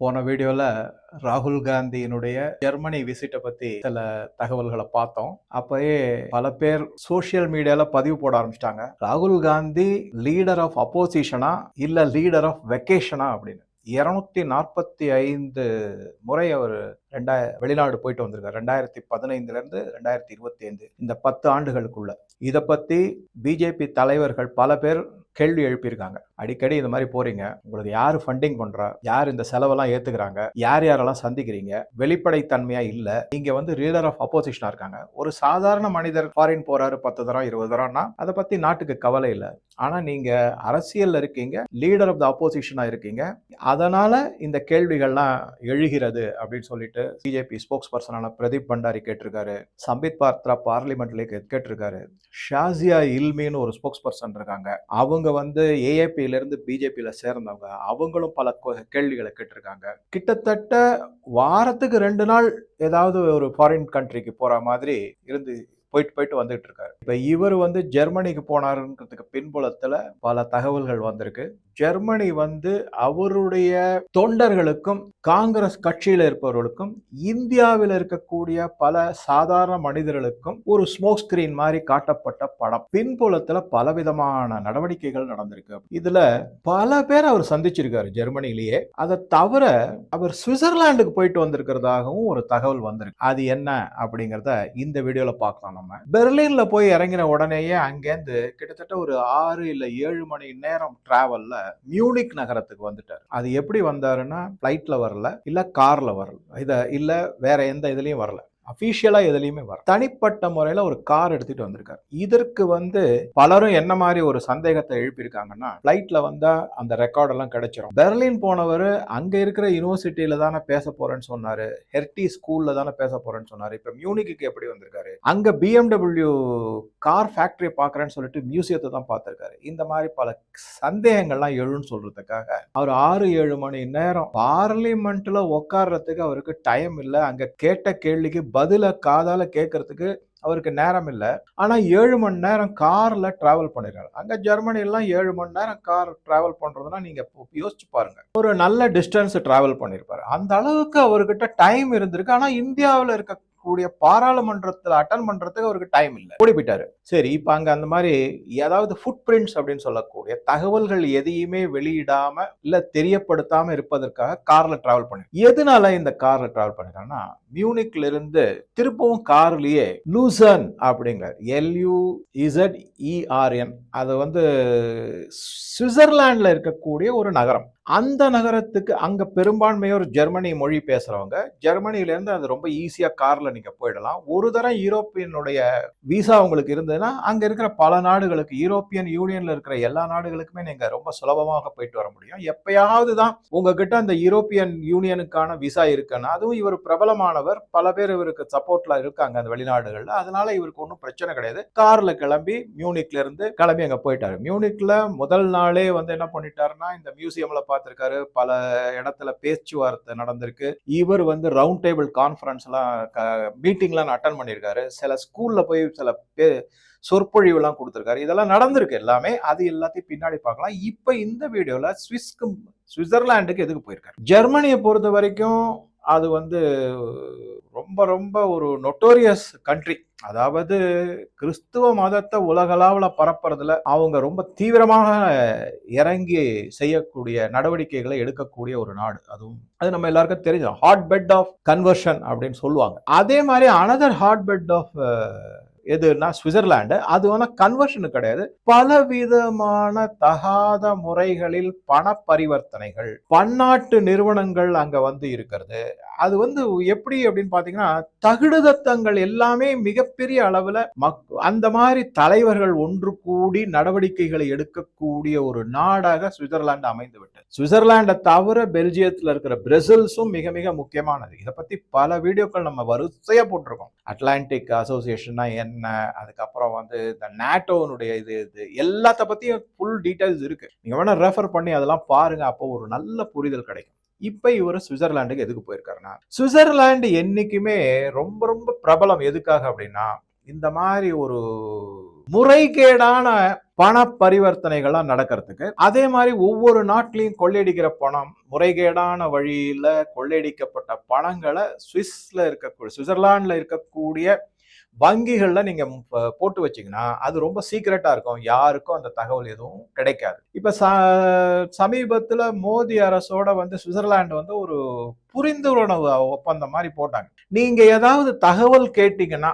போன வீடியோல ராகுல் காந்தியினுடைய ஜெர்மனி விசிட்டை பத்தி சில தகவல்களை பார்த்தோம். அப்பயே பல பேர் சோசியல் மீடியால பதிவு போட ஆரம்பிச்சிட்டாங்க. ராகுல் காந்தி லீடர் ஆஃப் அப்போசிஷனா இல்ல லீடர் ஆஃப் வெக்கேஷனா அப்படின்னு. 245 முறை அவர் வெளிநாடு போயிட்டு வந்திருக்காரு. 2015 இருந்து 2025 இந்த 10 ஆண்டுகளுக்குள்ள. இதை பத்தி பிஜேபி தலைவர்கள் பல பேர் கேள்வி எழுப்பியிருக்காங்க. அடிக்கடி இந்த மாதிரி போறீங்க, உங்களுக்கு யாரு ஃபண்டிங் பண்றா, யார் இந்த செலவெல்லாம் ஏத்துக்கிறாங்க, யார் யாரெல்லாம் சந்திக்கிறீங்க, வெளிப்படைத்தன்மையா இல்ல, நீங்க லீடர் ஆஃப் அப்போசிஷனா இருக்காங்க. ஒரு சாதாரண மனிதர் ஃபாரின் போறாரு 10 தரம் 20 தரம்னா அதை பத்தி நாட்டுக்கு கவலை இல்லை. ஆனா நீங்க அரசியல்ல இருக்கீங்க, லீடர் ஆஃப் த அப்போசிஷனா இருக்கீங்க, அதனால இந்த கேள்விகள்லாம் எழுகிறது அப்படின்னு சொல்லிட்டு பிஜேபி ஸ்போக்ஸ் பர்சனான பிரதீப் பண்டாரி கேட்டிருக்காரு. சம்பித் பாத்ரா பார்லிமெண்ட்ல கேட்டிருக்காரு. ஷாசியா இல்மின்னு ஒரு ஸ்போக்ஸ் பர்சன் இருக்காங்க, அவங்க ஏஏபியில இருந்து பிஜேபியில சேர்ந்தவங்க, அவங்களும் பல கேள்விகளை கேட்டிருக்காங்க. கிட்டத்தட்ட வாரத்துக்கு 2 நாள் ஏதாவது ஒரு ஃபாரின் கண்ட்ரிக்கு போற மாதிரி இருந்து போயிட்டு வந்துட்டு இருக்காரு. இப்ப இவர் ஜெர்மனிக்கு போனாருன்றதுக்கு பின்புலத்துல பல தகவல்கள் வந்திருக்கு. ஜெர்மனி அவருடைய தொண்டர்களுக்கும் காங்கிரஸ் கட்சியில இருப்பவர்களுக்கும் இந்தியாவில் இருக்கக்கூடிய பல சாதாரண மனிதர்களுக்கும் ஒரு ஸ்மோக் ஸ்கிரீன் மாதிரி காட்டப்பட்ட படம். பின்புலத்துல பலவிதமான நடவடிக்கைகள் நடந்திருக்கு. இதுல பல பேர் அவர் சந்திச்சிருக்காரு ஜெர்மனிலேயே. அதை தவிர அவர் சுவிட்சர்லாந்துக்கு போயிட்டு வந்திருக்கிறதாகவும் ஒரு தகவல் வந்திருக்கு. அது என்ன அப்படிங்கறத இந்த வீடியோல பார்க்கலாம். பெர்லின்ல போய் இறங்கின உடனேயே அங்கேருந்து கிட்டத்தட்ட ஒரு 6 இல்ல 7 மணி நேரம் டிராவல்ல மியூனிக் நகரத்துக்கு வந்துட்டார். அது எப்படி வந்தாருன்னா, பிளைட்ல வரல, இல்ல கார்ல வரல, இல்ல வேற எந்த இதுலயும் வரல, அபிஷியலா எதுலையுமே வர, தனிப்பட்ட முறையில ஒரு கார் எடுத்துட்டு வந்திருக்காரு. இதற்கு பலரும் என்ன மாதிரி ஒரு சந்தேகத்தை எழுப்பியிருக்காங்கன்னா, பிளைட்ல வந்தா அந்த ரெக்கார்ட் எல்லாம் கிடைச்சிரும். பெர்லின் போனவர் அங்க இருக்கிற யூனிவர்சிட்டியில தானே பேச போறேன்னு சொன்னாரு, ஹெர்டி ஸ்கூல்ல தானே பேச போறேன்னு சொன்னாரு. இப்ப மியூனிக்கு எப்படி வந்திருக்காரு? அங்க BMW கார் ஃபேக்டரி பாக்குறேன்னு சொல்லிட்டு மியூசியத்தை தான் பார்த்திருக்காரு. இந்த மாதிரி பல சந்தேகங்கள்லாம் எழுன்னு சொல்றதுக்காக அவர் 6-7 மணி நேரம் பார்லிமெண்ட்ல உட்கார்றதுக்கு அவருக்கு டைம் இல்லை. அங்க கேட்ட கேள்விக்கு பதில காதால கேட்கறதுக்கு அவருக்கு நேரம் இல்லை. ஆனா 7 மணி நேரம் கார்ல டிராவல் பண்ணிருக்காரு. அங்க ஜெர்மனிலாம் 7 மணி நேரம் கார் டிராவல் பண்றதுன்னா நீங்க யோசிச்சு பாருங்க, ஒரு நல்ல டிஸ்டன்ஸ் டிராவல் பண்ணிருப்பாரு. அந்த அளவுக்கு அவர்கிட்ட டைம் இருந்திருக்கு. ஆனா இந்தியாவில் இருக்க பாராளுமன்றத்தில் அட்டன் பண்றதுக்கு அவருக்கு டைம் இல்லை, ஓடி போயிட்டாரு. சரி, இப்ப அங்க அந்த மாதிரி ஏதாவது ஃபுட் பிரிண்ட்ஸ் அப்படின்னு சொல்லக்கூடிய தகவல்கள் எதையுமே வெளியிடாம இல்ல தெரியப்படுத்தாம இருப்பதற்காக கார்ல டிராவல் பண்ணி, எதனால இந்த கார்ல டிராவல் பண்ணிருக்காங்கன்னா, மியூனிக்ல இருந்து திருப்பவும் கார்லயே லூசன் அப்படிங்கிற LUZERN, அது சுவிட்சர்லாந்துல இருக்கக்கூடிய ஒரு நகரம். அந்த நகரத்துக்கு அங்க பெரும்பான்மையோர் ஜெர்மனி மொழி பேசுறவங்க. ஜெர்மனில இருந்து அது ரொம்ப ஈஸியா கார்ல நீங்க போயிடலாம். ஒரு தரம் யூரோப்பியனுடைய விசா உங்களுக்கு இருந்ததுன்னா அங்க இருக்கிற பல நாடுகளுக்கு, யூரோப்பியன் யூனியன்ல இருக்கிற எல்லா நாடுகளுக்குமே நீங்க ரொம்ப சுலபமாக போயிட்டு வர முடியும். எப்பயாவது தான் உங்ககிட்ட அந்த யூரோப்பியன் யூனியனுக்கான விசா இருக்குன்னா, அதுவும் இவர் பிரபலமானவர், பல பேர் இவருக்கு சப்போர்ட்ல இருக்காங்க அந்த வெளிநாடுகள்ல, அதனால இவருக்கு ஒன்றும் பிரச்சனை கிடையாது. கார்ல கிளம்பி மியூனிக்ல இருந்து கிளம்பி அங்க போயிட்டாரு. மியூனிக்ல முதல் நாளே என்ன பண்ணிட்டாருன்னா, இந்த மியூசியம்ல பார்த்திருக்காரு, பல இடத்துல பேச்சுவார்த்தை நடந்திருக்கு. இவர் ரவுண்ட் டேபிள் கான்ஃபரன்ஸ் எல்லாம் மீட்டிங்லாம் அட்டன் பண்ணியிருக்காரு. சில ஸ்கூல்ல போய் சில சொற்பொழிவு எல்லாம் கொடுத்திருக்காரு. இதெல்லாம் நடந்திருக்கு எல்லாமே. அது எல்லாத்தையும் பின்னாடி பார்க்கலாம். இப்ப இந்த வீடியோல சுவிட்சர்லாந்துக்கு எதுக்கு போயிருக்காரு? ஜெர்மனியை பொறுத்த வரைக்கும் அது ரொம்ப ரொம்ப ஒரு நொட்டோரியஸ் கண்ட்ரி. அதாவது கிறிஸ்துவ மதத்தை உலகளாவில் பரப்புறதுல அவங்க ரொம்ப தீவிரமாக இறங்கி செய்யக்கூடிய நடவடிக்கைகளை எடுக்கக்கூடிய ஒரு நாடு. அது நம்ம எல்லாருக்கும் தெரிஞ்ச ஹாட் பெட் ஆஃப் கன்வர்ஷன் அப்படின்னு சொல்லுவாங்க. அதே மாதிரி அனதர் ஹாட் பெட் ஆஃப் எதுனா சுவிட்சர்லாந்து. அது கன்வர்ஷன் கிடையாது, பல விதமான தகாத முறைகளில் பண பரிவர்த்தனைகள், பன்னாட்டு நிறுவனங்கள் அங்க இருக்கிறது. அது எப்படி அப்படின்னு பாத்தீங்கன்னா, தகுடுதத்தங்கள் எல்லாமே மிகப்பெரிய அளவுல அந்த மாதிரி தலைவர்கள் ஒன்று கூடி நடவடிக்கைகளை எடுக்கக்கூடிய ஒரு நாடாக சுவிட்சர்லாந்து அமைந்து விட்டது. சுவிட்சர்லாண்டை தவிர பெல்ஜியத்தில் இருக்கிற பிரசல்ஸும் மிக மிக முக்கியமானது. இதை பத்தி பல வீடியோக்கள் நம்ம வரிசையா போட்டிருக்கோம். அட்லாண்டிக் அசோசியேஷன்னா என்ன, அதுக்கப்புறம் இந்த நாட்டோனுடைய இது எல்லாத்த பத்தியும் ஃபுல் டீடைல்ஸ் இருக்கு. நீங்க வேணா ரெஃபர் பண்ணி அதெல்லாம் பாருங்க, அப்போ ஒரு நல்ல புரிதல் கிடைக்கும். இப்ப இவர் சுவிட்சர்லாந்துக்கு எதுக்கு போயிருக்காருன்னா, சுவிட்சர்லாந்து என்னைக்குமே ரொம்ப ரொம்ப பிரபலம். எதுக்காக அப்படின்னா, இந்த மாதிரி ஒரு முறைகேடான பண பரிவர்த்தனைகள்லாம் நடக்கிறதுக்கு. அதே மாதிரி ஒவ்வொரு நாட்டிலையும் கொள்ளையடிக்கிற பணம், முறைகேடான வழியில கொள்ளையடிக்கப்பட்ட பணங்களை சுவிட்சர்லாந்துல இருக்கக்கூடிய வங்கிகள்ல நீங்க போட்டு வச்சீங்கன்னா அது ரொம்ப சீக்கிரட்டா இருக்கும். யாருக்கும் அந்த தகவல் எதுவும் கிடைக்காது. இப்ப சமீபத்துல மோடி அரசோட வந்து சுவிட்சர்லாந்து வந்து ஒரு புரிந்துணர்வு ஒப்பந்தம் மாதிரி போட்டாங்க. நீங்க ஏதாவது தகவல் கேட்டீங்கன்னா,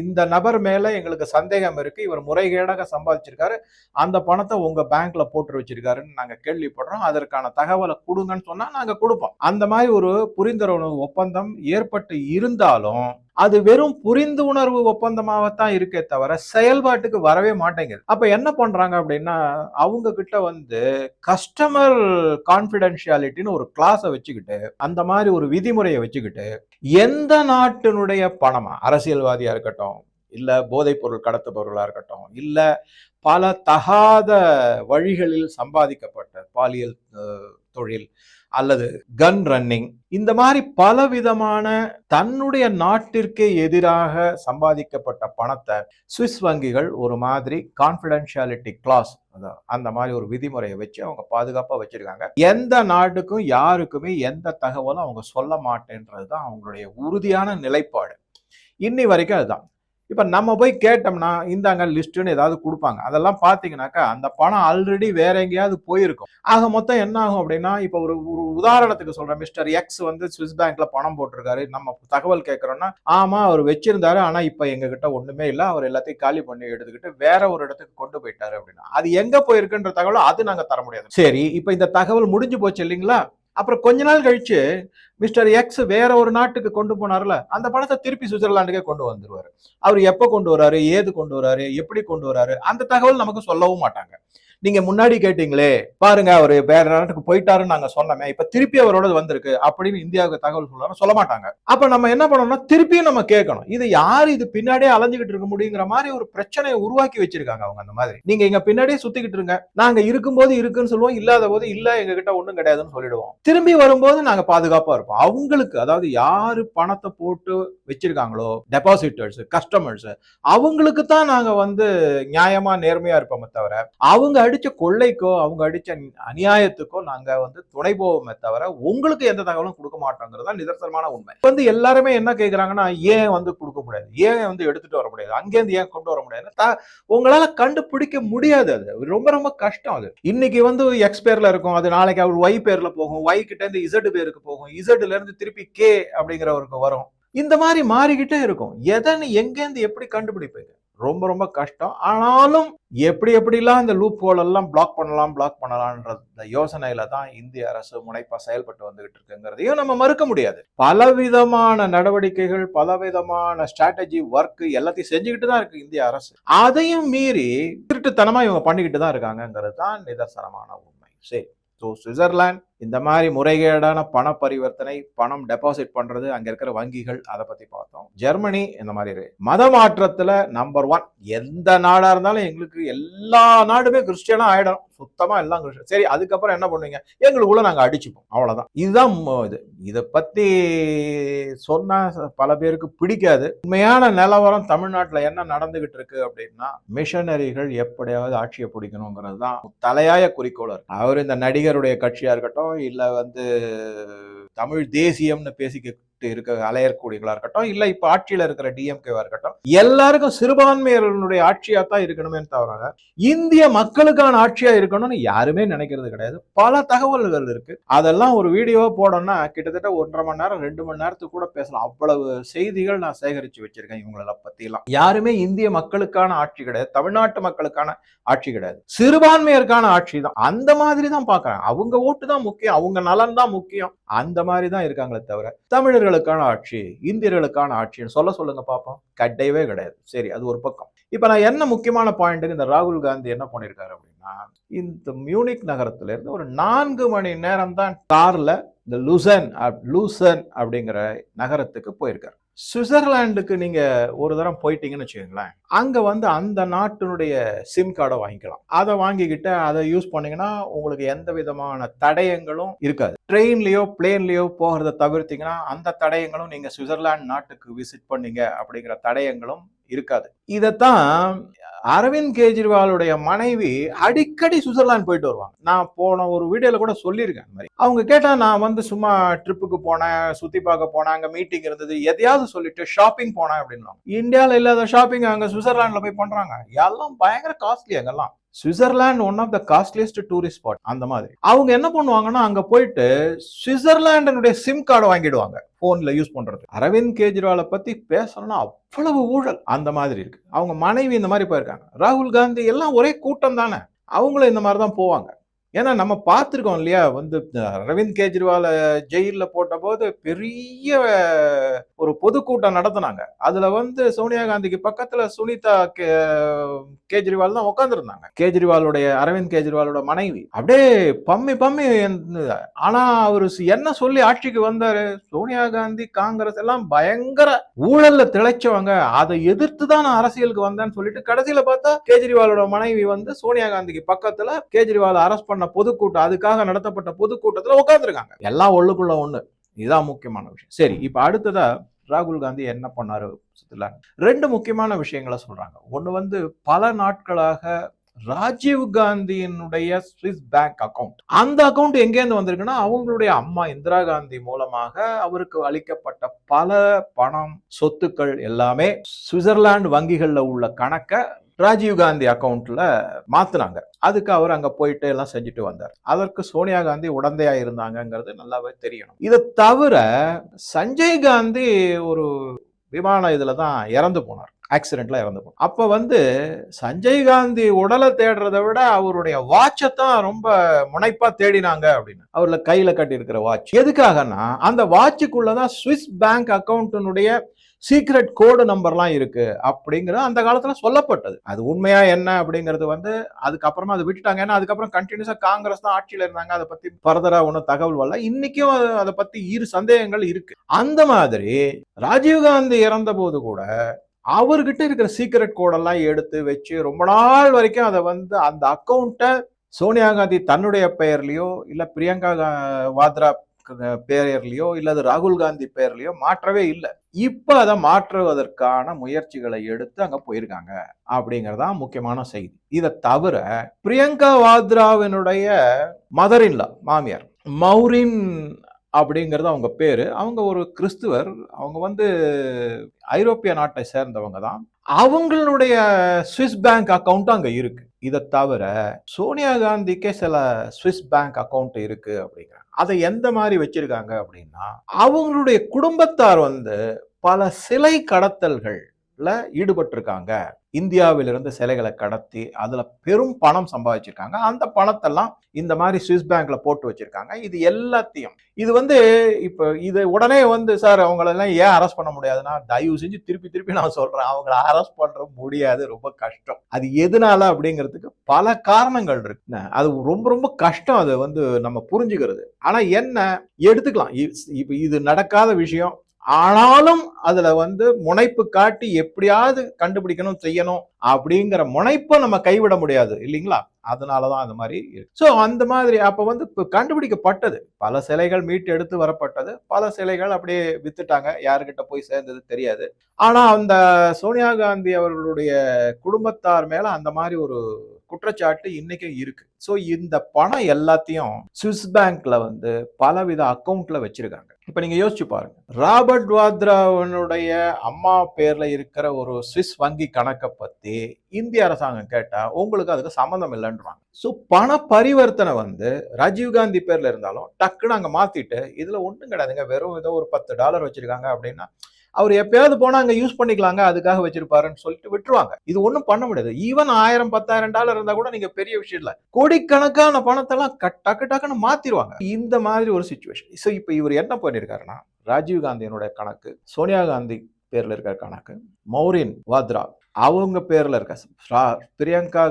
இந்த நபர் மேல எங்களுக்கு சந்தேகம் இருக்கு, இவர் முறைகேடாக சம்பாதிச்சிருக்காரு, அந்த பணத்தை உங்க பேங்க்ல போட்டு வச்சிருக்காருன்னு நாங்க கேள்விப்படுறோம், அதற்கான தகவலை கொடுங்கன்னு சொன்னா நாங்க கொடுப்போம். அந்த மாதிரி ஒரு புரிந்துணர்வு ஒப்பந்தம் ஏற்பட்டு இருந்தாலும் அது வெறும் புரிந்து உணர்வு ஒப்பந்தமாகத்தான் இருக்கே தவிர செயல்பாட்டுக்கு வரவே மாட்டேங்குது. அப்ப என்ன பண்றாங்க அப்படின்னா, அவங்க கிட்ட வந்து கஸ்டமர் கான்பிடென்ஷியாலிட்டின்னு ஒரு கிளாஸை வச்சுக்கிட்டு, அந்த மாதிரி ஒரு விதிமுறையை வச்சுக்கிட்டு, எந்த நாட்டினுடைய பணமா, அரசியல்வாதியா இருக்கட்டும், இல்ல போதைப் பொருள் கடத்துபவர்களா இருக்கட்டும், இல்ல பல தகாத வழிகளில் சம்பாதிக்கப்பட்ட பாலியல் தொழில் அல்லது கன் ரன்னிங், இந்த மாதிரி பலவிதமான தன்னுடைய நாட்டிற்கே எதிராக சம்பாதிக்கப்பட்ட பணத்தை சுவிஸ் வங்கிகள் ஒரு மாதிரி கான்பிடென்ஷியாலிட்டி கிளாஸ், அந்த மாதிரி ஒரு விதிமுறையை வச்சு அவங்க பாதுகாப்பா வச்சிருக்காங்க. எந்த நாட்டுக்கும் யாருக்குமே எந்த தகவலும் அவங்க சொல்ல மாட்டேன்றதுதான் அவங்களுடைய உறுதியான நிலைப்பாடு. இன்னி வரைக்கும் அதுதான். இப்ப நம்ம போய் கேட்டோம்னா இந்தாங்க லிஸ்ட்னு ஏதாவது கொடுப்பாங்க. அதெல்லாம் பாத்தீங்கன்னாக்கா அந்த பணம் ஆல்ரெடி வேற எங்கேயாவது போயிருக்கும். ஆக மொத்தம் என்ன ஆகும் அப்படின்னா, இப்ப ஒரு உதாரணத்துக்கு சொல்றேன், மிஸ்டர் எக்ஸ் வந்து சுவிஸ் பேங்க்ல பணம் போட்டிருக்காரு, நம்ம தகவல் கேட்கறோம்னா, ஆமா அவர் வச்சிருந்தாரு, ஆனா இப்ப எங்க கிட்ட ஒண்ணுமே இல்லை, அவர் எல்லாத்தையும் காலி பண்ணி எடுத்துக்கிட்டு வேற ஒரு இடத்துக்கு கொண்டு போயிட்டாரு அப்படின்னா, அது எங்க போயிருக்குன்ற தகவல் அது நாங்க தர முடியாது. சரி, இப்ப இந்த தகவல் முடிஞ்சு போச்சு இல்லைங்களா? அப்புறம் கொஞ்ச நாள் கழிச்சு மிஸ்டர் எக்ஸ் வேற ஒரு நாட்டுக்கு கொண்டு போனார்ல, அந்த பணத்தை திருப்பி சுவிட்சர்லாண்டுக்கே கொண்டு வந்துருவாரு. அவர் எப்ப கொண்டு வராரு, ஏது கொண்டு வராரு, எப்படி கொண்டு வராரு, அந்த தகவல் நமக்கு சொல்லவும் மாட்டாங்க. நீங்க முன்னாடி கேட்டீங்களே, பாருங்க அவரு வேற நாட்டுக்கு போயிட்டாருன்னு நாங்க சொன்னோமே, இப்ப திருப்பி அவரோட வந்திருக்கு அப்படின்னு இந்தியாவுக்கு தகவல் சொல்லணும், சொல்ல மாட்டாங்க. அப்ப நம்ம என்ன பண்ணணும்னா திருப்பியும் நம்ம கேட்கணும், இது யாரு இது பின்னாடியே அலைஞ்சுக்கிட்டு இருக்க முடியுங்கிற மாதிரி ஒரு பிரச்சனையை உருவாக்கி வச்சிருக்காங்க அவங்க. அந்த மாதிரி நீங்க எங்க பின்னாடியே சுத்திக்கிட்டு இருங்க, நாங்க இருக்கும்போது இருக்குன்னு சொல்லுவோம், இல்லாத போது இல்ல எங்க கிட்ட ஒண்ணும் கிடையாதுன்னு சொல்லிடுவோம். திரும்பி வரும்போது நாங்க பாதுகாப்பா இருப்போம். அவங்களுக்கு, அதாவது யாரு பணத்தை போட்டு வச்சிருக்காங்களோ, டெபாசிட்டர்ஸ், கஸ்டமர்ஸ், அவங்களுக்கு தான் நாங்க வந்து நியாயமா நேர்மையா இருப்போமே தவிர அவங்க அடிச்ச கொள்ளைக்கோ அவங்க அடிச்ச அநியாயத்துக்கோ நாங்க வந்து துணை போவோமே தவிர உங்களுக்கு எந்த தகவலும் கொடுக்க மாட்டோங்கிறது தான் நிதர்சனமான உண்மை. வந்து எல்லாருமே என்ன கேட்கறாங்கன்னா, ஏன் வந்து கொடுக்க முடியாது, ஏன் வந்து எடுத்துட்டு வர முடியாது, அங்கேருந்து ஏன் கொண்டு வர முடியாது, உங்களால கண்டுபிடிக்க முடியாது. அது ரொம்ப ரொம்ப கஷ்டம். அது இன்னைக்கு வந்து எக்ஸ் பேர்ல இருக்கும், அது நாளைக்கு அவர் ஒய் பேர்ல போகும், ஒய் கிட்ட இருந்து இசட் பேருக்கு போகும், இசட்ல இருந்து திருப்பி கே அப்படிங்கிறவருக்கு வரும். இந்த மாதிரி மாறிக்கிட்டே இருக்கும். எதன்னு எங்கேருந்து எப்படி கண்டுபிடிப்பீங்க? ரொம்ப ரொம்ப கஷ்டம். ஆனாலும் எப்படிலாம் இந்த லூப் ஹோல் எல்லாம் பிளாக் பண்ணலாம்ன்ற யோசனையில தான் இந்திய அரசு முனைப்பா செயல்பட்டு வந்துகிட்டு இருக்குங்கிறதையும் நம்ம மறுக்க முடியாது. பலவிதமான நடவடிக்கைகள், பலவிதமான ஸ்ட்ராட்டஜி ஒர்க் எல்லாத்தையும் செஞ்சுக்கிட்டு தான் இருக்கு இந்திய அரசு. அதையும் மீறி திருட்டுத்தனமா இவங்க பண்ணிக்கிட்டு தான் இருக்காங்கிறது தான் நிதர்சனமான உண்மை. சரி, சுவிட்சர்லாந்து இந்த மாதிரி முறைகேடான பண பரிவர்த்தனை, பணம் டெபாசிட் பண்றது, அங்க இருக்கிற வங்கிகள், அதை பத்தி பார்த்தோம். ஜெர்மனி இந்த மாதிரி மத மாற்றத்துல நம்பர் 1. எந்த நாடா இருந்தாலும் எங்களுக்கு எல்லா நாடுமே கிறிஸ்டியனா ஆயிடும், சுத்தமா எல்லாம் கிறிஸ்டியன். சரி, அதுக்கப்புறம் என்ன பண்ணுவீங்க, எங்களுக்குள்ள நாங்க அடிச்சுப்போம், அவ்வளவுதான். இதுதான் இது. இதை பத்தி சொன்னா பல பேருக்கு பிடிக்காது. உண்மையான நிலவரம் தமிழ்நாட்டுல என்ன நடந்துகிட்டு இருக்கு அப்படின்னா, மிஷனரிகள் எப்படியாவது ஆட்சியை பிடிக்கணுங்கிறது தான் தலையாய குறிக்கோள். அவர் இந்த நடிகருடைய கட்சியா இருக்கட்டும், இல்ல வந்து தமிழ் தேசியம்னு பேசிக்கிட்டு இருக்க அலையக்கூடியவங்களா இருக்கட்டும், இல்ல இப்ப ஆட்சியில இருக்கிற டிஎம்கேவா இருக்கட்டும், எல்லாருக்கும் சிறுபான்மையினருடைய ஆட்சியா தான் இருக்கணுமே தவிர இந்திய மக்களுக்கான ஆட்சியா இருக்கணும்னு யாருமே நினைக்கிறது கிடையாது. பல தகவல்கள் இருக்கு, அதெல்லாம் ஒரு வீடியோவா போடணும்னா கிட்டத்தட்ட 1.5 மணி நேரம் 2 மணி நேரத்துக்கு கூட பேசலாம். அவ்வளவு செய்திகள் நான் சேகரிச்சு வச்சிருக்கேன் இவங்கள பத்தி எல்லாம். யாருமே இந்திய மக்களுக்கான ஆட்சி கிடையாது, தமிழ்நாட்டு மக்களுக்கான ஆட்சி கிடையாது, சிறுபான்மையருக்கான ஆட்சி தான். அந்த மாதிரி தான் பாக்குறாங்க. அவங்க ஓட்டு தான் முக்கியம், அவங்க நலன் தான் முக்கியம், அந்த மாதிரி தான் இருக்காங்களே தவிர தமிழர்களுக்கான ஆட்சி, இந்தியர்களுக்கான ஆட்சின்னு சொல்லுங்க பாப்போம், கிடையவே கிடையாது. சரி, அது ஒரு பக்கம். இப்ப நான் என்ன முக்கியமான பாயிண்ட்டுக்கு இந்த ராகுல் காந்தி என்ன பண்ணிருக்காரு அப்படின்னா, இந்த மியூனிக் நகரத்துல இருந்து ஒரு 4 மணி நேரம் தான் கார்ல இந்த லூசன் அப்படிங்கிற நகரத்துக்கு போயிருக்காரு. சுவிட்சர்லாந்துக்கு நீங்க ஒரு தரம் போயிட்டீங்கன்னு வச்சுக்கோங்களேன், அங்க வந்து அந்த நாட்டினுடைய சிம் கார்டை வாங்கிக்கலாம். அதை வாங்கிக்கிட்டு அதை யூஸ் பண்ணீங்கன்னா உங்களுக்கு எந்த விதமான தடயங்களும் இருக்காது. ட்ரெயின்லயோ பிளேன்லயோ போகிறத தவிர்த்தீங்கன்னா அந்த தடயங்களும், நீங்க சுவிட்சர்லாந்து நாட்டுக்கு விசிட் பண்ணீங்க அப்படிங்கிற தடயங்களும் இருக்காது. இதத்தான் அரவிந்த் கெஜ்ரிவாலுடைய மனைவி அடிக்கடி சுவிட்சர்லாந்து போயிட்டு வருவாங்க. நான் போன ஒரு வீடியோல கூட சொல்லியிருக்கேன். இந்த மாதிரி அவங்க கேட்டா, நான் வந்து சும்மா ட்ரிப்புக்கு போனேன், சுத்தி பார்க்க போனேன், அங்க மீட்டிங் இருந்தது, எதையாவது சொல்லிட்டு ஷாப்பிங் போனேன் அப்படின்னு. இந்தியாவில் இல்லாத ஷாப்பிங் அங்க சுவிட்சர்லாந்துல போய் பண்றாங்க. எல்லாம் பயங்கர காஸ்ட்லி. அங்கெல்லாம் Switzerland one of the costliest tourist spot. அந்த மாதிரி அவங்க என்ன பண்ணுவாங்கன்னா, அங்க போயிட்டு சுவிட்சர்லாண்டினுடைய சிம் கார்டு வாங்கிடுவாங்க போன்ல யூஸ் பண்றது. அரவிந்த் கெஜ்ரிவாலை பத்தி பேசணும்னா அவ்வளவு ஊழல் அந்த மாதிரி இருக்கு. அவங்க மனைவி இந்த மாதிரி போயிருக்காங்க. ராகுல் காந்தி எல்லாம் ஒரே கூட்டம் தானே, அவங்களும் இந்த மாதிரி தான் போவாங்க. ஏன்னா நம்ம பார்த்துருக்கோம் இல்லையா, வந்து அரவிந்த் கெஜ்ரிவால ஜெயில போட்ட போது பெரிய ஒரு பொதுக்கூட்டம் நடத்தினாங்க. அதுல வந்து சோனியா காந்திக்கு பக்கத்துல சுனிதா கெஜ்ரிவால் தான் உட்காந்துருந்தாங்க. கெஜ்ரிவாலுடைய அரவிந்த் கெஜ்ரிவாலோட மனைவி அப்படியே பம்மி பம்மி. ஆனா அவரு என்ன சொல்லி ஆட்சிக்கு வந்தாரு, சோனியா காந்தி காங்கிரஸ் எல்லாம் பயங்கர ஊழல்ல திளைச்சவங்க, அதை எதிர்த்து தான் நான் அரசியலுக்கு வந்தேன்னு சொல்லிட்டு கடைசியில பார்த்தா கெஜ்ரிவாலோட மனைவி வந்து சோனியா காந்திக்கு பக்கத்துல கெஜ்ரிவால் அரஸ்ட் பண்ண பொதுக்கூட்டம், அதுக்காக நடத்தப்பட்ட பொதுக்கூட்டத்துல உட்கார்ந்துருக்காங்க. எல்லாம் ஒண்ணுக்குள்ள ஒண்ணு. இதுதான் முக்கியமான விஷயம். சரி, இப்ப அடுத்ததா ராகுல் காந்தி என்ன பண்ணாரு? ரெண்டு முக்கியமான விஷயங்களை சொல்றாங்க. ஒண்ணு வந்து பல நாட்களாக ராஜீவ் காந்தியினுடைய சுவிஸ் பேங்க் அக்கவுண்ட், அந்த அக்கவுண்ட் எங்கேருந்து வந்திருக்குன்னா அவங்களுடைய அம்மா இந்திரா காந்தி மூலமாக அவருக்கு அளிக்கப்பட்ட பல பணம், சொத்துக்கள் எல்லாமே சுவிட்சர்லாந்து வங்கிகள்ல உள்ள கணக்கை ராஜீவ் காந்தி அக்கவுண்ட்ல மாத்தினாங்க. அதுக்கு அவர் அங்க போயிட்டு எல்லாம் செஞ்சுட்டு வந்தார். அதற்கு சோனியா காந்தி உடந்தையா இருந்தாங்கிறது நல்லாவே தெரியணும். இதை தவிர சஞ்சய் காந்தி ஒரு விமான இதுல தான் இறந்து போனார், ஆக்சிடென்ட்ல இறந்து போனார். அப்ப வந்து சஞ்சய் காந்தி உடலை தேடுறதை விட அவருடைய வாட்சை தான் ரொம்ப முனைப்பா தேடினாங்க அப்படின்னு. அவர்ல கையில கட்டி இருக்கிற வாட்ச் எதுக்காகனா, அந்த வாட்சுக்குள்ளதான் சுவிஸ் பேங்க் அக்கவுண்டினுடைய சீக்ரெட் கோடு நம்பர்லாம் இருக்கு அப்படிங்கிறது அந்த காலத்துல சொல்லப்பட்டது. அது உண்மையா என்ன அப்படிங்கிறது வந்து அதுக்கப்புறமா அதை விட்டுட்டாங்க. ஏன்னா அதுக்கப்புறம் கண்டினியூஸா காங்கிரஸ் தான் ஆட்சியில இருந்தாங்க. அதை பத்தி ஃபர்தரா ஒன்றும் தகவல் வரல. இன்னைக்கும் அதை பத்தி இரு சந்தேகங்கள் இருக்கு. அந்த மாதிரி ராஜீவ்காந்தி இறந்த போது கூட அவர்கிட்ட இருக்கிற சீக்ரெட் கோடெல்லாம் எடுத்து வச்சு ரொம்ப நாள் வரைக்கும் அதை வந்து அந்த அக்கௌண்ட்டை சோனியா காந்தி தன்னுடைய பெயர்லயோ இல்ல பிரியங்கா வாத்ரா பெயர்லயோ இல்லது ராகுல் காந்தி பெயர்லயோ மாற்றவே இல்லை. இப்ப அதை மாற்றுவதற்கான முயற்சிகளை எடுத்து அங்க போயிருக்காங்க அப்படிங்கறதா முக்கியமான செய்தி. இதை தவிர பிரியங்கா வாத்ராவினுடைய மதர் இன் லா, மாமியார் மௌரின் அப்படிங்கிறது அவங்க பேரு. அவங்க ஒரு கிறிஸ்துவர். அவங்க வந்து ஐரோப்பிய நாட்டை சேர்ந்தவங்க தான். அவங்களுடைய சுவிஸ் பேங்க் அக்கவுண்ட் அங்க இருக்கு. இதை தவிர சோனியா காந்திக்கே சில சுவிஸ் பேங்க் அக்கவுண்ட் இருக்கு அப்படிங்கிறாங்க. அதை எந்த மாதிரி வச்சிருக்காங்க அப்படின்னா, அவங்களுடைய குடும்பத்தார் வந்து பல சிலை கடத்தல்கள்ல ஈடுபட்டிருக்காங்க. இந்தியாவிலிருந்து சிலைகளை கடத்தி அதுல பெரும் பணம் சம்பாதிச்சிருக்காங்க. அந்த பணத்தெல்லாம் இந்த மாதிரி சுவிஸ் பேங்க்ல போட்டு வச்சிருக்காங்க. இது எல்லாத்தையும் இது வந்து இப்ப இது உடனே வந்து சார் அவங்களெல்லாம் ஏன் அரெஸ்ட் பண்ண முடியாதுன்னா, தயவு செஞ்சு திருப்பி நான் சொல்றேன், அவங்கள அரெஸ்ட் பண்ற முடியாது, ரொம்ப கஷ்டம். அது எதனால அப்படிங்கிறதுக்கு பல காரணங்கள் இருக்கு. அது ரொம்ப ரொம்ப கஷ்டம் அதை வந்து நம்ம புரிஞ்சுக்கிறது. ஆனா என்ன எடுத்துக்கலாம், இப்ப இது நடக்காத விஷயம். ஆனாலும் அதுல வந்து முனைப்பு காட்டி எப்படியாவது கண்டுபிடிக்கணும், செய்யணும் அப்படிங்கிற முனைப்பை நம்ம கைவிட முடியாது இல்லைங்களா? அதனாலதான் அந்த மாதிரி இருக்கு. சோ அந்த மாதிரி அப்ப வந்து கண்டுபிடிக்கப்பட்டது, பல சிலைகள் மீட்டு எடுத்து வரப்பட்டது, பல சிலைகள் அப்படியே வித்துட்டாங்க, யாருக்கிட்ட போய் சேர்ந்தது தெரியாது. ஆனா அந்த சோனியா காந்தி அவர்களுடைய குடும்பத்தார் மேல அந்த மாதிரி ஒரு குற்றச்சாட்டு இன்னைக்கும் இருக்கு. சோ இந்த பணம் எல்லாத்தையும் சுவிஸ் பேங்க்ல வந்து பலவித அக்கவுண்ட்ல வச்சிருக்காங்க. இப்ப நீங்க யோசிச்சு பாருங்க, ராபர்ட் வாத்ராவினுடைய அம்மா பேர்ல இருக்கிற ஒரு சுவிஸ் வங்கி கணக்கை பத்தி இந்திய அரசாங்கம் கேட்டா உங்களுக்கு அதுக்கு சம்பந்தம் இல்லைன்றாங்க. சோ பண பரிவர்த்தனை வந்து ராஜீவ்காந்தி பேர்ல இருந்தாலும் டக்குன்னு அங்க மாத்திட்டு இதுல ஒண்ணும் கிடையாதுங்க, வெறும் ஏதோ ஒரு $10 வச்சிருக்காங்க அப்படின்னா அவர் எப்பயாவது போனா அங்க யூஸ் பண்ணிக்கலாங்க, அதுக்காக வச்சிருப்பாருன்னு சொல்லிட்டு விட்டுருவாங்க. இது ஒண்ணும் பண்ண முடியாது. ஈவன் $1000-10,000 இருந்தா கூட நீங்க பெரிய விஷயம் இல்ல, கோடிக்கணக்கான பணத்தெல்லாம் டக்குன்னு மாத்திருவாங்க. இந்த மாதிரி ஒரு சிச்சுவேஷன். சோ இப்ப இவர் என்ன பண்ணிருக்காருன்னா, ராஜீவ் காந்தியினுடைய கணக்கு, சோனியா காந்தி பேர்ல இருக்கிற கணக்கு, மௌரின் வாத்ரா அவங்க பேர்ல இருக்க பிரியங்கா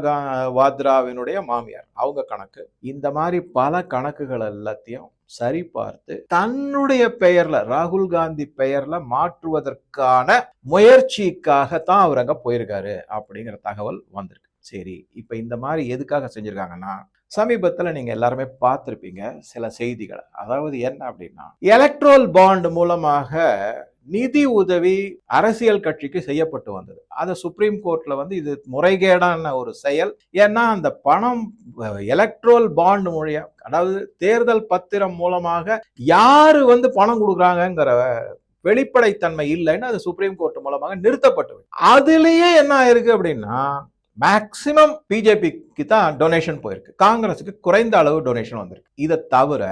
வாத்ராவினுடைய மாமியார் அவங்க கணக்கு, இந்த மாதிரி பல கணக்குகள் எல்லாத்தையும் சரி பார்த்து தன்னுடைய பெயர்ல, ராகுல் காந்தி பெயர்ல மாற்றுவதற்கான முயற்சிக்காகத்தான் அவர் அங்க போயிருக்காரு அப்படிங்கிற தகவல் வந்திருக்கு. சரி, இப்ப இந்த மாதிரி எதுக்காக செஞ்சிருக்காங்கன்னா, சமீபத்துல நீங்க எல்லாருமே பார்த்திருப்பீங்க சில செய்திகளை. அதாவது என்ன அப்படின்னா, எலக்ட்ரல் பாண்ட் மூலமாக நிதி உதவி அரசியல் கட்சிக்கு செய்யப்பட்டு வந்தது. அது சுப்ரீம் கோர்ட்ல வந்து இது முறைகேடான ஒரு செயல். ஏன்னா அந்த பணம் எலக்ட்ரோல் பாண்ட் மூலியா, அதாவது தேர்தல் பத்திரம் மூலமாக யாரு வந்து பணம் கொடுக்குறாங்கிற வெளிப்படைத்தன்மை இல்லைன்னு அது சுப்ரீம் கோர்ட் மூலமாக நிறுத்தப்பட்டு, அதுலயே என்ன ஆயிருக்கு அப்படின்னா மேக்சிமம் பிஜேபிக்கு தான் டொனேஷன் போயிருக்கு, காங்கிரஸுக்கு குறைந்த அளவு டொனேஷன் வந்திருக்கு. இதை தவிர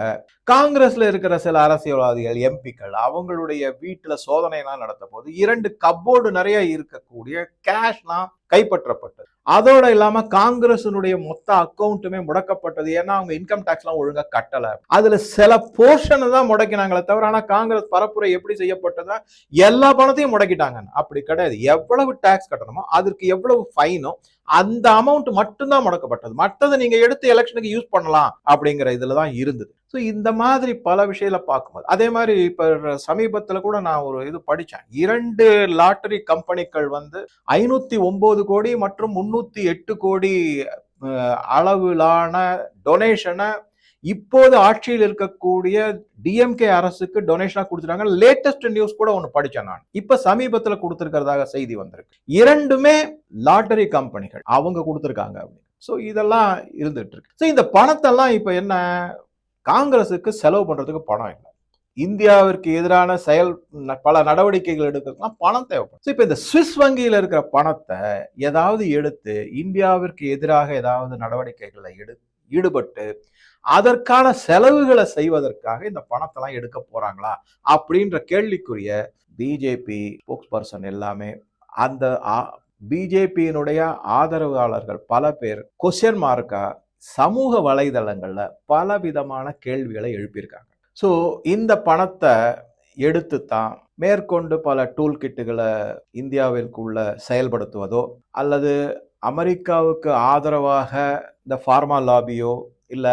காங்கிரஸ்ல இருக்கிற சில அரசியல்வாதிகள், எம்பிக்கள் அவங்களுடைய வீட்டுல சோதனை எல்லாம் நடத்த போது 2 கப்போர்டு நிறைய இருக்கக்கூடிய கேஷ்லாம் கைப்பற்றப்பட்டது. அதோட இல்லாம காங்கிரசினுடைய மொத்த அக்கௌண்ட்டுமே முடக்கப்பட்டது. ஏன்னா அவங்க இன்கம் டாக்ஸ் எல்லாம் ஒழுங்கா கட்டல. அதுல சில போர்ஷன் தான் முடக்கினாங்களே தவிர, ஆனா காங்கிரஸ் பரப்புரை எப்படி செய்யப்பட்டதா எல்லா பணத்தையும் முடக்கிட்டாங்க. அப்படி கிடையாது. எவ்வளவு டாக்ஸ் கட்டணுமோ அதற்கு எவ்வளவு ஃபைனோ அந்த அமௌண்ட் மட்டும்தான் முடக்கப்பட்டது. மற்றதை நீங்க எடுத்து எலெக்ஷனுக்கு யூஸ் பண்ணலாம் அப்படிங்கிற இதுலதான் இருந்தது. ஸோ இந்த மாதிரி பல விஷயங்களை பார்க்கும்போது, அதே மாதிரி இப்ப சமீபத்துல கூட நான் ஒரு இது படிச்சேன். 2 லாட்டரி கம்பெனிகள் வந்து 509 கோடி மற்றும் 308 கோடி அளவிலான டொனேஷனை இப்போது ஆட்சியில் இருக்கக்கூடிய டிஎம்கே அரசுக்கு டொனேஷனா கொடுத்துட்டாங்க. லேட்டஸ்ட் நியூஸ் கூட ஒன்னு படிச்சேன் நான். இப்ப சமீபத்துல கொடுத்திருக்கிறதாக செய்தி வந்திருக்கு. 2மே லாட்டரி கம்பெனிகள் அவங்க கொடுத்திருக்காங்க. சோ இதெல்லாம் இருந்துட்டு இருக்கு. சோ இந்த பணத்தெல்லாம் இப்ப என்ன, காங்கிரசுக்கு செலவு பண்றதுக்கு பணம் இல்லை. இந்தியாவிற்கு எதிரான பல நடவடிக்கைகள் எடுக்கிறதுலாம் பணம் தேவைப்படும். இப்ப இந்த சுவிஸ் வங்கியில இருக்கிற பணத்தை ஏதாவது எடுத்து இந்தியாவிற்கு எதிராக ஏதாவது நடவடிக்கைகளை ஈடுபட்டு அதற்கான செலவுகளை செய்வதற்காக இந்த பணத்தெல்லாம் எடுக்க போறாங்களா அப்படின்ற கேள்விக்குரிய பிஜேபி ஸ்போக்ஸ் பர்சன் எல்லாமே, அந்த பிஜேபியினுடைய ஆதரவாளர்கள் பல பேர் கொஸ்டின் மார்க்கா சமூக வலைதளங்கள்ல பல விதமான கேள்விகளை எழுப்பியிருக்காங்க. ஸோ இந்த பணத்தை எடுத்து தான் மேற்கொண்டு பல டூல் கிட்டுகளை இந்தியாவிற்குள்ள செயல்படுத்துவதோ, அல்லது அமெரிக்காவுக்கு ஆதரவாக இந்த ஃபார்மா லாபியோ, இல்ல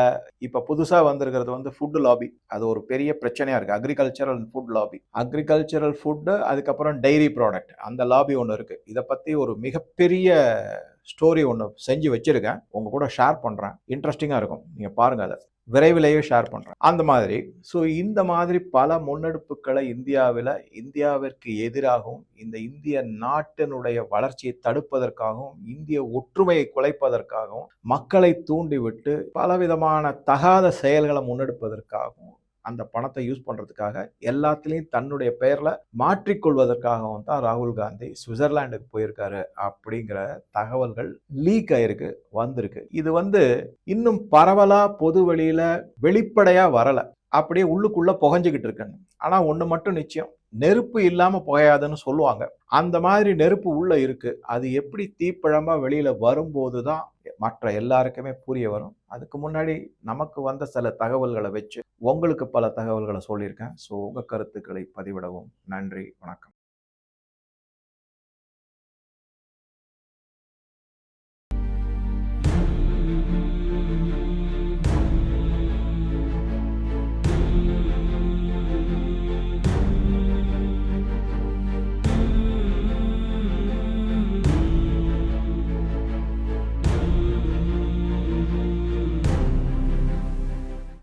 இப்ப புதுசா வந்திருக்கிறது வந்து ஃபுட் லாபி, அது ஒரு பெரிய பிரச்சனையா இருக்கு. Agricultural food lobby, agricultural food, அதுக்கப்புறம் டைரி ப்ராடக்ட், அந்த லாபி ஒன்று இருக்கு. இதை பத்தி ஒரு மிகப்பெரிய ஸ்டோரி ஒன்று செஞ்சு வச்சிருக்கேன், உங்க கூட ஷேர் பண்றேன். இன்ட்ரெஸ்டிங்கா இருக்கும், நீங்க பாருங்க. அதை விரைவிலேயே ஷேர் பண்றேன் அந்த மாதிரி. ஸோ இந்த மாதிரி பல முன்னெடுப்புகளை இந்தியாவிற்கு எதிராகவும், இந்த இந்திய நாட்டினுடைய வளர்ச்சியை தடுப்பதற்காகவும், இந்திய ஒற்றுமையை குலைப்பதற்காகவும், மக்களை தூண்டிவிட்டு பலவிதமான தகாத செயல்களை முன்னெடுப்பதற்காகவும், அந்த பணத்தை யூஸ் பண்றதுக்காக எல்லாத்திலையும் தன்னுடைய பெயர்ல மாற்றிக்கொள்வதற்காகவும் தான் ராகுல் காந்தி சுவிட்சர்லாந்துக்கு போயிருக்காரு அப்படிங்கிற தகவல்கள் லீக் ஆயிருக்கு, வந்திருக்கு. இது வந்து இன்னும் பரவலா பொது வெளியில வெளிப்படையா வரல, அப்படியே உள்ளுக்குள்ள புகஞ்சுக்கிட்டு இருக்குன்னு. ஆனா ஒண்ணு மட்டும் நிச்சயம், நெருப்பு இல்லாம புகையாதுன்னு சொல்லுவாங்க. அந்த மாதிரி நெருப்பு உள்ள இருக்கு. அது எப்படி தீப்பழமா வெளியில வரும்போதுதான் மற்ற எல்லாருக்குமே புரிய வரும். அதுக்கு முன்னாடி நமக்கு வந்த சில தகவல்களை வச்சு உங்களுக்கு பல தகவல்களை சொல்லியிருக்கேன். ஸோ உங்க கருத்துக்களை பதிவிடவும். நன்றி, வணக்கம்.